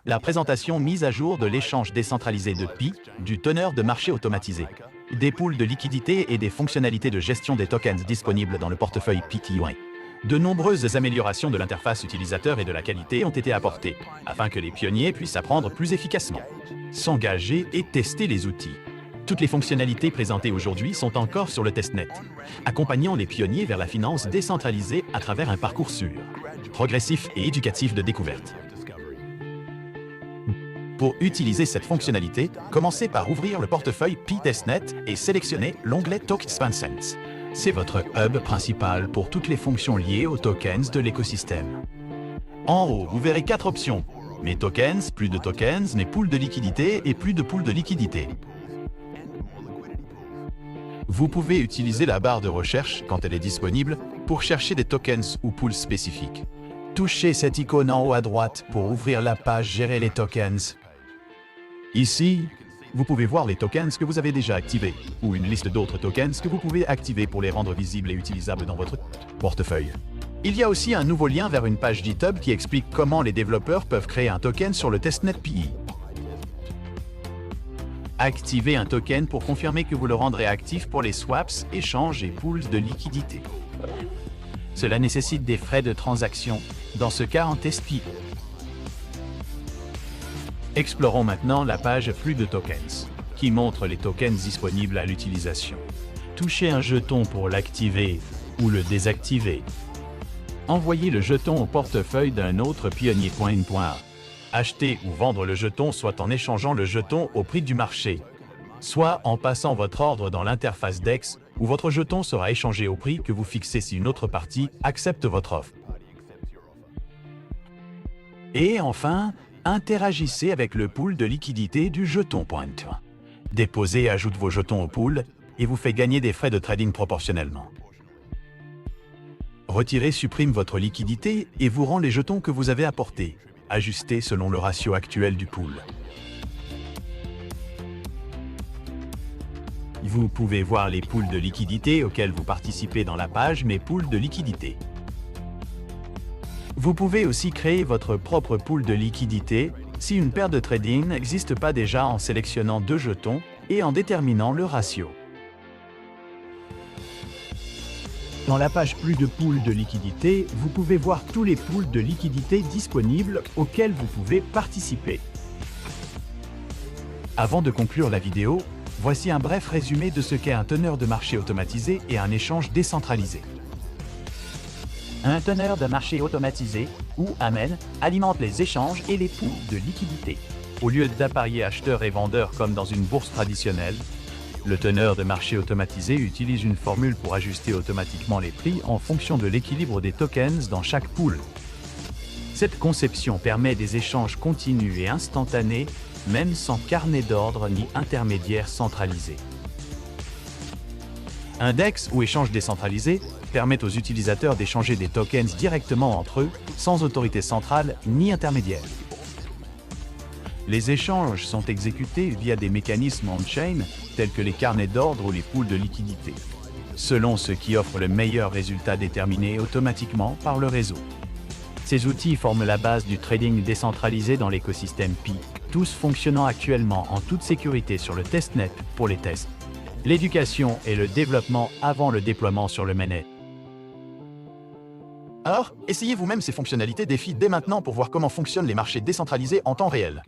La présentation mise à jour de l'échange décentralisé de Pi, du teneur de marché automatisé, des pools de liquidité et des fonctionnalités de gestion des tokens disponibles dans le portefeuille Pi. De nombreuses améliorations de l'interface utilisateur et de la qualité ont été apportées, afin que les pionniers puissent apprendre plus efficacement, s'engager et tester les outils. Toutes les fonctionnalités présentées aujourd'hui sont encore sur le testnet, accompagnant les pionniers vers la finance décentralisée à travers un parcours sûr, progressif et éducatif de découverte. Pour utiliser cette fonctionnalité, commencez par ouvrir le portefeuille Pi Testnet et sélectionnez l'onglet Tokens. C'est votre hub principal pour toutes les fonctions liées aux tokens de l'écosystème. En haut, vous verrez 4 options. Mes tokens, plus de tokens, mes pools de liquidité et plus de pools de liquidité. Vous pouvez utiliser la barre de recherche, quand elle est disponible, pour chercher des tokens ou pools spécifiques. Touchez cette icône en haut à droite pour ouvrir la page Gérer les tokens. Ici, vous pouvez voir les tokens que vous avez déjà activés, ou une liste d'autres tokens que vous pouvez activer pour les rendre visibles et utilisables dans votre portefeuille. Il y a aussi un nouveau lien vers une page GitHub qui explique comment les développeurs peuvent créer un token sur le testnet Pi. Activez un token pour confirmer que vous le rendrez actif pour les swaps, échanges et pools de liquidité. Cela nécessite des frais de transaction, dans ce cas en test Pi. Explorons maintenant la page Flux de tokens, qui montre les tokens disponibles à l'utilisation. Touchez un jeton pour l'activer ou le désactiver. Envoyez le jeton au portefeuille d'un autre pionnier. Acheter ou vendre le jeton soit en échangeant le jeton au prix du marché, soit en passant votre ordre dans l'interface DEX où votre jeton sera échangé au prix que vous fixez si une autre partie accepte votre offre. Et enfin, interagissez avec le pool de liquidité du jeton. Déposez et ajoute vos jetons au pool et vous fait gagner des frais de trading proportionnellement. Retirez supprime votre liquidité et vous rend les jetons que vous avez apportés, ajustés selon le ratio actuel du pool. Vous pouvez voir les pools de liquidité auxquels vous participez dans la page Mes pools de liquidité. Vous pouvez aussi créer votre propre pool de liquidité si une paire de trading n'existe pas déjà en sélectionnant 2 jetons et en déterminant le ratio. Dans la page Plus de pools de liquidité, vous pouvez voir tous les pools de liquidité disponibles auxquels vous pouvez participer. Avant de conclure la vidéo, voici un bref résumé de ce qu'est un teneur de marché automatisé et un échange décentralisé. Un teneur de marché automatisé, ou AMEN, alimente les échanges et les pools de liquidité. Au lieu d'apparier acheteurs et vendeurs comme dans une bourse traditionnelle, le teneur de marché automatisé utilise une formule pour ajuster automatiquement les prix en fonction de l'équilibre des tokens dans chaque pool. Cette conception permet des échanges continus et instantanés, même sans carnet d'ordre ni intermédiaire centralisé. Un DEX ou échange décentralisé permet aux utilisateurs d'échanger des tokens directement entre eux, sans autorité centrale ni intermédiaire. Les échanges sont exécutés via des mécanismes on-chain, tels que les carnets d'ordre ou les pools de liquidité, selon ce qui offre le meilleur résultat déterminé automatiquement par le réseau. Ces outils forment la base du trading décentralisé dans l'écosystème Pi, tous fonctionnant actuellement en toute sécurité sur le testnet pour les tests, l'éducation et le développement avant le déploiement sur le mainnet. Alors, essayez vous-même ces fonctionnalités DeFi dès maintenant pour voir comment fonctionnent les marchés décentralisés en temps réel.